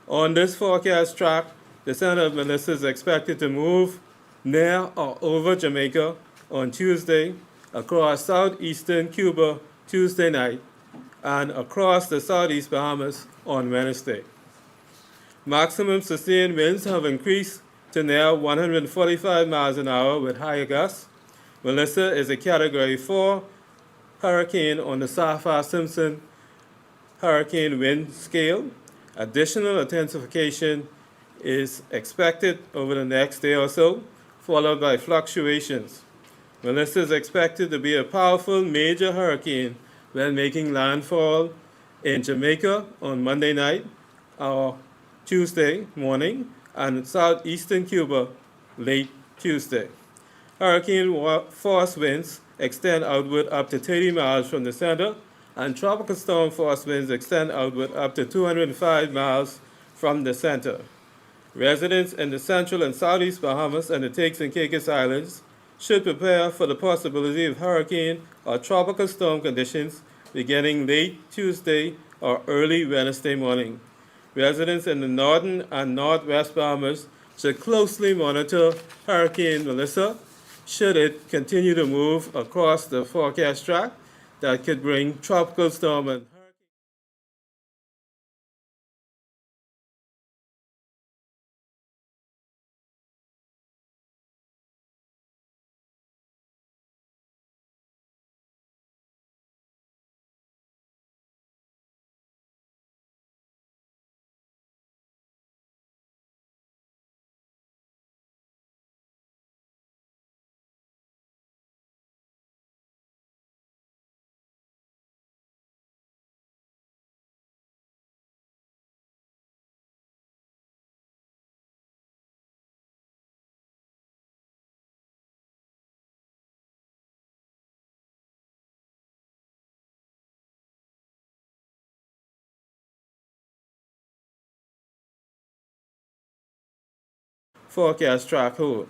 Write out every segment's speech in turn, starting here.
On this forecast track, the center of Melissa is expected to move near or over Jamaica on Tuesday, across southeastern Cuba Tuesday night, and across the southeast Bahamas on Wednesday. Maximum sustained winds have increased to near 145 miles an hour with higher gusts. Melissa is a Category 4 hurricane on the Saffir-Simpson hurricane wind scale. Additional intensification is expected over the next day or so, followed by fluctuations. Melissa is expected to be a powerful major hurricane when making landfall in Jamaica on Monday night or Tuesday morning and southeastern Cuba late Tuesday. Hurricane force winds extend outward up to 30 miles from the center, and tropical storm force winds extend outward up to 205 miles from the center. Residents in the central and southeast Bahamas and the Turks and Caicos Islands should prepare for the possibility of hurricane or tropical storm conditions beginning late Tuesday or early Wednesday morning. Residents in the northern and northwest Bahamas should closely monitor Hurricane Melissa should it continue to move across the forecast track that could bring tropical storm and forecast track hold.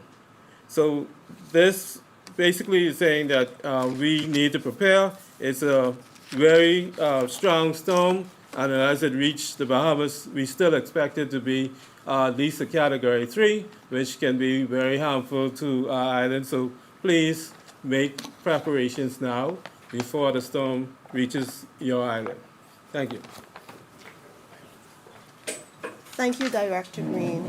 So this basically is saying that we need to prepare. It's a very strong storm, and as it reached the Bahamas, we still expect it to be at least a Category 3, which can be very harmful to our island. So please make preparations now before the storm reaches your island. Thank you. Thank you, Director Green.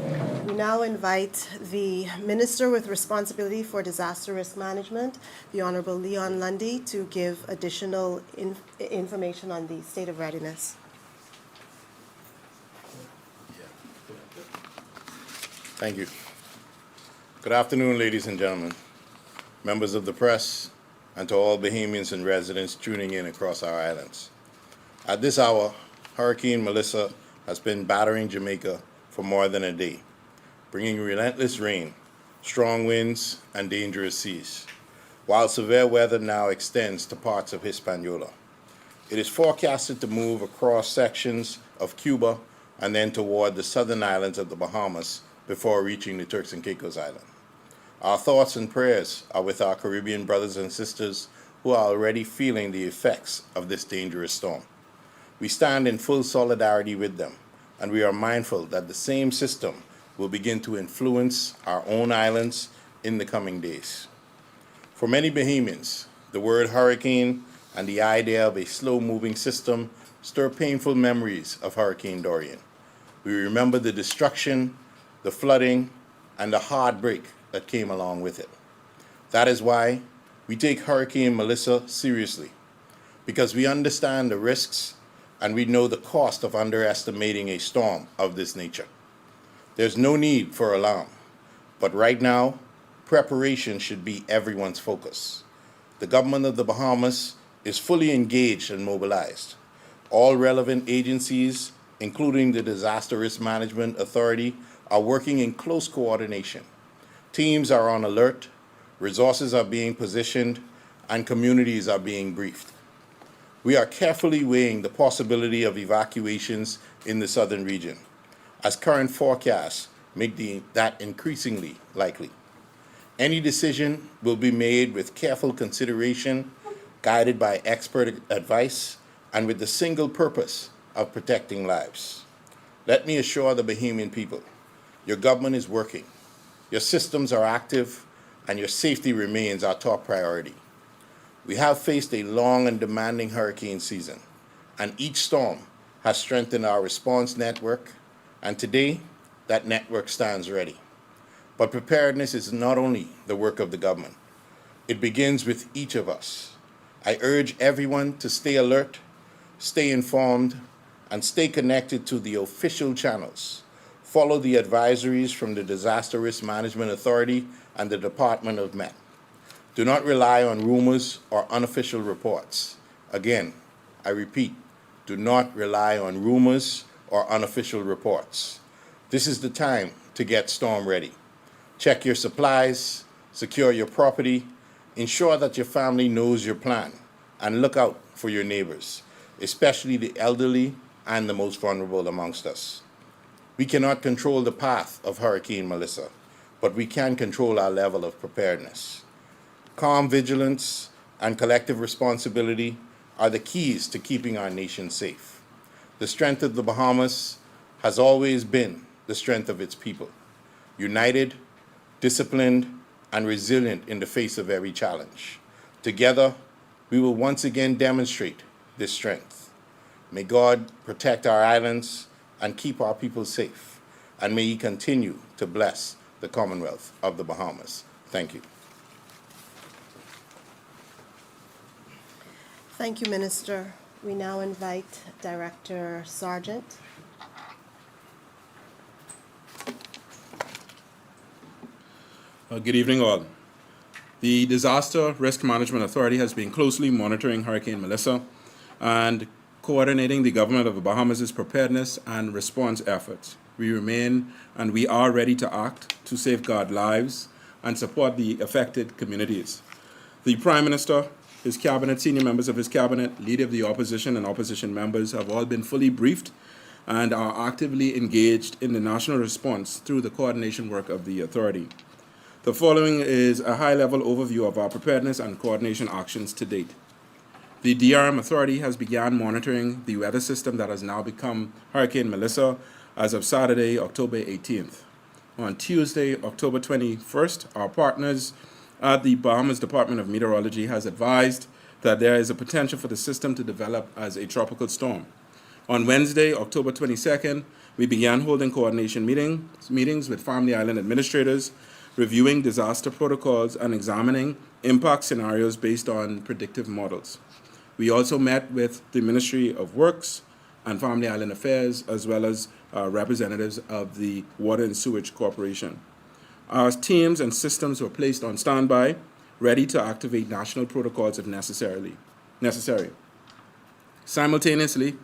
We now invite the Minister with responsibility for disaster risk management, the Honorable Leon Lundy, to give additional information on the state of readiness. Thank you. Good afternoon, ladies and gentlemen, members of the press, and to all Bahamians and residents tuning in across our islands. At this hour, Hurricane Melissa has been battering Jamaica for more than a day, bringing relentless rain, strong winds, and dangerous seas, while severe weather now extends to parts of Hispaniola. It is forecasted to move across sections of Cuba and then toward the southern islands of the Bahamas before reaching the Turks and Caicos Island. Our thoughts and prayers are with our Caribbean brothers and sisters who are already feeling the effects of this dangerous storm. We stand in full solidarity with them, and we are mindful that the same system will begin to influence our own islands in the coming days. For many Bahamians, the word hurricane and the idea of a slow-moving system stir painful memories of Hurricane Dorian. We remember the destruction, the flooding, and the heartbreak that came along with it. That is why we take Hurricane Melissa seriously, because we understand the risks and we know the cost of underestimating a storm of this nature. There's no need for alarm, but right now, preparation should be everyone's focus. The government of the Bahamas is fully engaged and mobilized. All relevant agencies, including the Disaster Risk Management Authority, are working in close coordination. Teams are on alert, resources are being positioned, and communities are being briefed. We are carefully weighing the possibility of evacuations in the southern region, as current forecasts make that increasingly likely. Any decision will be made with careful consideration, guided by expert advice, and with the single purpose of protecting lives. Let me assure the Bahamian people, your government is working, your systems are active, and your safety remains our top priority. We have faced a long and demanding hurricane season, and each storm has strengthened our response network, and today, that network stands ready. But preparedness is not only the work of the government. It begins with each of us. I urge everyone to stay alert, stay informed, and stay connected to the official channels. Follow the advisories from the Disaster Risk Management Authority and the Department of Met. Do not rely on rumors or unofficial reports. Again, I repeat, do not rely on rumors or unofficial reports. This is the time to get storm ready. Check your supplies, secure your property, ensure that your family knows your plan, and look out for your neighbors, especially the elderly and the most vulnerable amongst us. We cannot control the path of Hurricane Melissa, but we can control our level of preparedness. Calm vigilance and collective responsibility are the keys to keeping our nation safe. The strength of the Bahamas has always been the strength of its people, united, disciplined, and resilient in the face of every challenge. Together, we will once again demonstrate this strength. May God protect our islands and keep our people safe, and may He continue to bless the Commonwealth of the Bahamas. Thank you. Thank you, Minister. We now invite Director Sargent. Good evening, all. The Disaster Risk Management Authority has been closely monitoring Hurricane Melissa and coordinating the government of the Bahamas' preparedness and response efforts. We remain and we are ready to act to safeguard lives and support the affected communities. The Prime Minister, his cabinet, senior members of his cabinet, leader of the opposition, and opposition members have all been fully briefed and are actively engaged in the national response through the coordination work of the authority. The following is a high-level overview of our preparedness and coordination actions to date. The DRM Authority has begun monitoring the weather system that has now become Hurricane Melissa as of Saturday, October 18th. On Tuesday, October 21st, our partners at the Bahamas Department of Meteorology has advised that there is a potential for the system to develop as a tropical storm. On Wednesday, October 22nd, we began holding coordination meetings with Family Island administrators, reviewing disaster protocols, and examining impact scenarios based on predictive models. We also met with the Ministry of Works and Family Island Affairs, as well as representatives of the Water and Sewage Corporation. Our teams and systems were placed on standby, ready to activate national protocols if necessary. Simultaneously,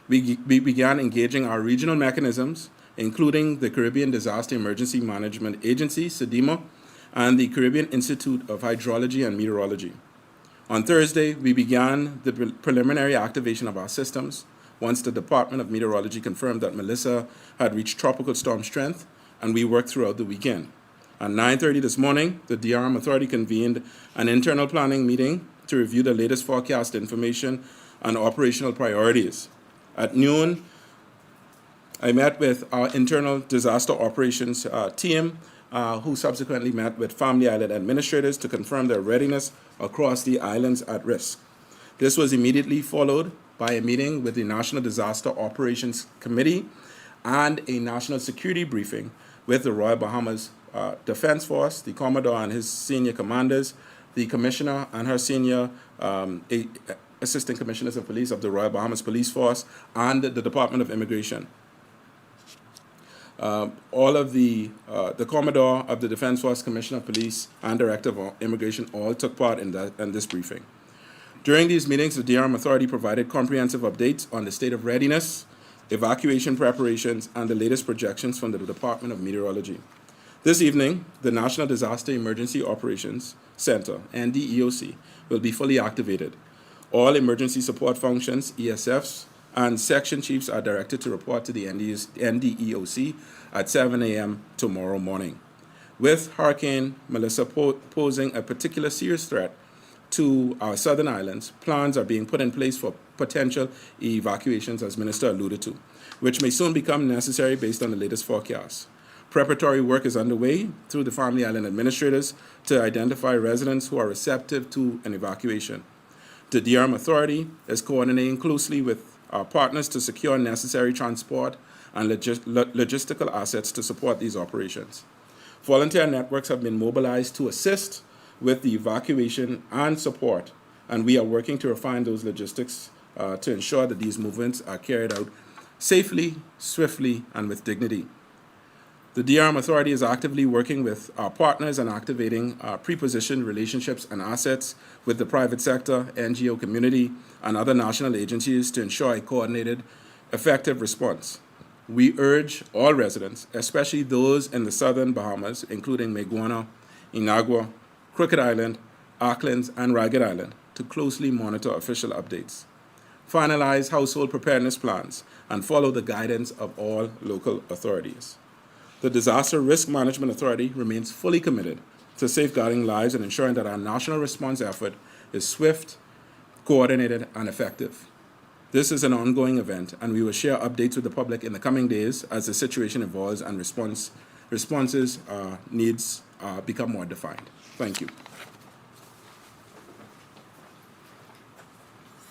we began engaging our regional mechanisms, including the Caribbean Disaster Emergency Management Agency, CDEMA, and the Caribbean Institute of Hydrology and Meteorology. On Thursday, we began the preliminary activation of our systems once the Department of Meteorology confirmed that Melissa had reached tropical storm strength, and we worked throughout the weekend. At 9:30 this morning, the DRM Authority convened an internal planning meeting to review the latest forecast information and operational priorities. At noon, I met with our internal disaster operations team, who subsequently met with Family Island administrators to confirm their readiness across the islands at risk. This was immediately followed by a meeting with the National Disaster Operations Committee and a national security briefing with the Royal Bahamas Defense Force, the Commodore and his senior commanders, the Commissioner and her senior Assistant Commissioners of Police of the Royal Bahamas Police Force, and the Department of Immigration. All of the Commodore of the Defense Force, Commissioner of Police, and Director of Immigration all took part in this briefing. During these meetings, the DRM Authority provided comprehensive updates on the state of readiness, evacuation preparations, and the latest projections from the Department of Meteorology. This evening, the National Disaster Emergency Operations Center, NDEOC, will be fully activated. All emergency support functions, ESFs, and section chiefs are directed to report to the NDEOC at 7 a.m. tomorrow morning. With Hurricane Melissa posing a particular serious threat to our southern islands, plans are being put in place for potential evacuations, as Minister alluded to, which may soon become necessary based on the latest forecasts. Preparatory work is underway through the Family Island administrators to identify residents who are receptive to an evacuation. The DRM Authority is coordinating closely with our partners to secure necessary transport and logistical assets to support these operations. Volunteer networks have been mobilized to assist with the evacuation and support, and we are working to refine those logistics to ensure that these movements are carried out safely, swiftly, and with dignity. The DRM Authority is actively working with our partners and activating pre-positioned relationships and assets with the private sector, NGO community, and other national agencies to ensure a coordinated, effective response. We urge all residents, especially those in the southern Bahamas, including Maguana, Inagua, Crooked Island, Auckland, and Ragged Island, to closely monitor official updates, finalize household preparedness plans, and follow the guidance of all local authorities. The Disaster Risk Management Authority remains fully committed to safeguarding lives and ensuring that our national response effort is swift, coordinated, and effective. This is an ongoing event, and we will share updates with the public in the coming days as the situation evolves and responses needs become more defined. Thank you.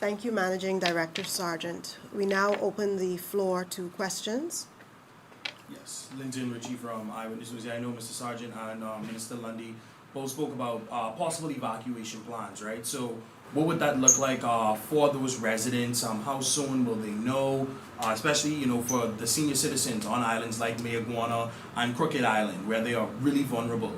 Thank you, Managing Director Sargent. We now open the floor to questions. Yes, Linton Ritchie from Eyewitness News. I know Mr. Sargent and Minister Lundy both spoke about possible evacuation plans, right? So what would that look like for those residents? How soon will they know? Especially, you know, for the senior citizens on islands like Mayaguana and Crooked Island, where they are really vulnerable.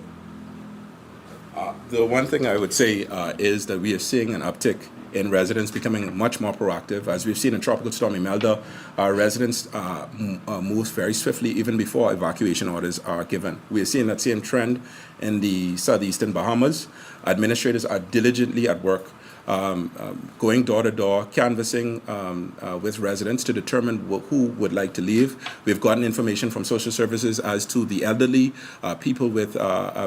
The one thing I would say is that we are seeing an uptick in residents becoming much more proactive. As we've seen in Tropical Storm Imelda, our residents move very swiftly even before evacuation orders are given. We are seeing that same trend in the southeastern Bahamas. Administrators are diligently at work going door to door, canvassing with residents to determine who would like to leave. We've gotten information from social services as to the elderly, people with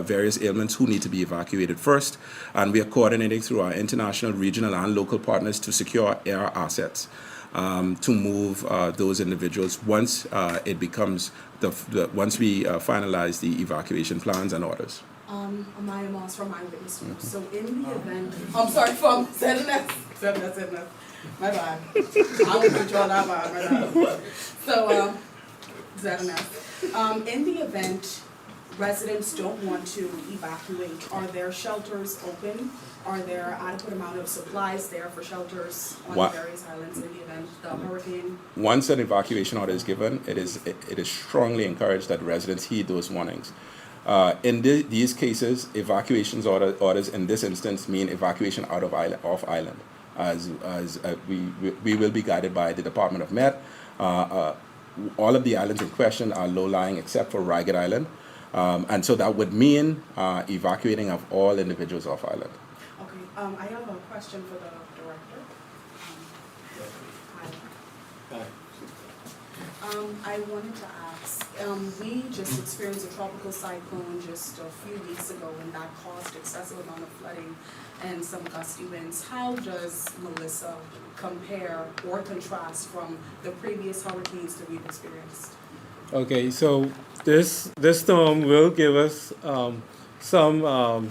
various ailments who need to be evacuated first, and we are coordinating through our international, regional, and local partners to secure air assets to move those individuals once it becomes once we finalize the evacuation plans and orders. Amaya Moss from Eyewitness News. So in the event, I'm sorry, from ZNS. My bad. I will control that bad, my bad. So, ZNS. In the event residents don't want to evacuate, are there shelters open? Are there adequate amount of supplies there for shelters on the various islands in the event the hurricane? Once an evacuation order is given, it is strongly encouraged that residents heed those warnings. In these cases, evacuations orders in this instance mean evacuation out of island, as we will be guided by the Department of Met. All of the islands in question are low-lying except for Ragged Island, and so that would mean evacuating of all individuals off island. Okay, I have a question for the director. I wanted to ask, we just experienced a tropical cyclone just a few weeks ago, and that caused excessive amount of flooding and some gusty winds. How does Melissa compare or contrast from the previous hurricanes that we've experienced? Okay, so this storm will give us some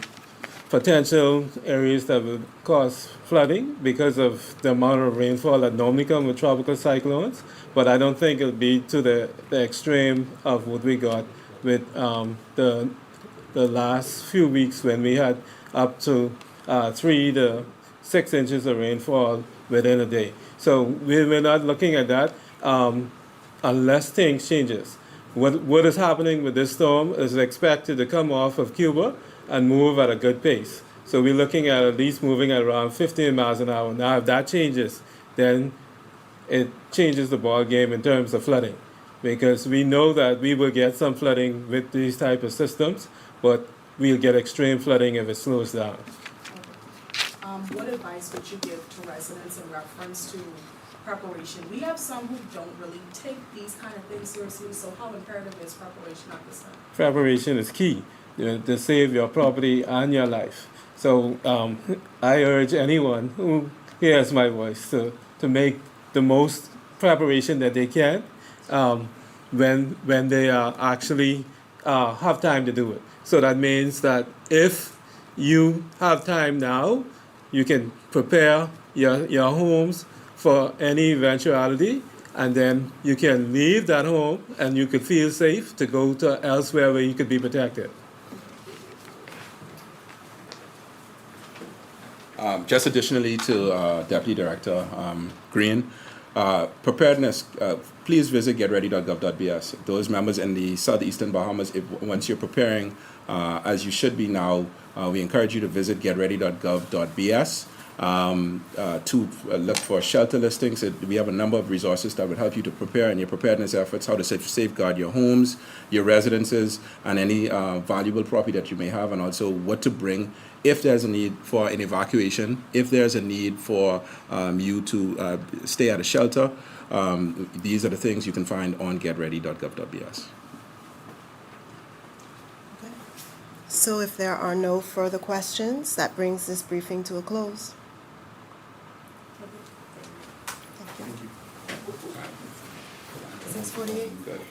potential areas that will cause flooding because of the amount of rainfall that normally come with tropical cyclones, but I don't think it'll be to the extreme of what we got with the last few weeks when we had up to 3 to 6 inches of rainfall within a day. So we're not looking at that unless things changes. What is happening with this storm is expected to come off of Cuba and move at a good pace. So we're looking at least moving at around 15 miles an hour. Now, if that changes, then it changes the ball game in terms of flooding, because we know that we will get some flooding with these type of systems, but we'll get extreme flooding if it slows down. What advice would you give to residents in reference to preparation? We have some who don't really take these kind of things seriously, so how imperative is preparation at this time? Preparation is key, to save your property and your life. So I urge anyone who hears my voice to make the most preparation that they can when they actually have time to do it. So that means that if you have time now, you can prepare your homes for any eventuality, and then you can leave that home and you could feel safe to go to elsewhere where you could be protected. Just additionally to Deputy Director Green, preparedness, please visit getready.gov.bs. Those members in the southeastern Bahamas, once you're preparing, as you should be now, we encourage you to visit getready.gov.bs to look for shelter listings. We have a number of resources that would help you to prepare in your preparedness efforts, how to safeguard your homes, your residences, and any valuable property that you may have, and also what to bring if there's a need for an evacuation, if there's a need for you to stay at a shelter. These are the things you can find on getready.gov.bs. So if there are no further questions, that brings this briefing to a close. Thank you. 6:48. Good.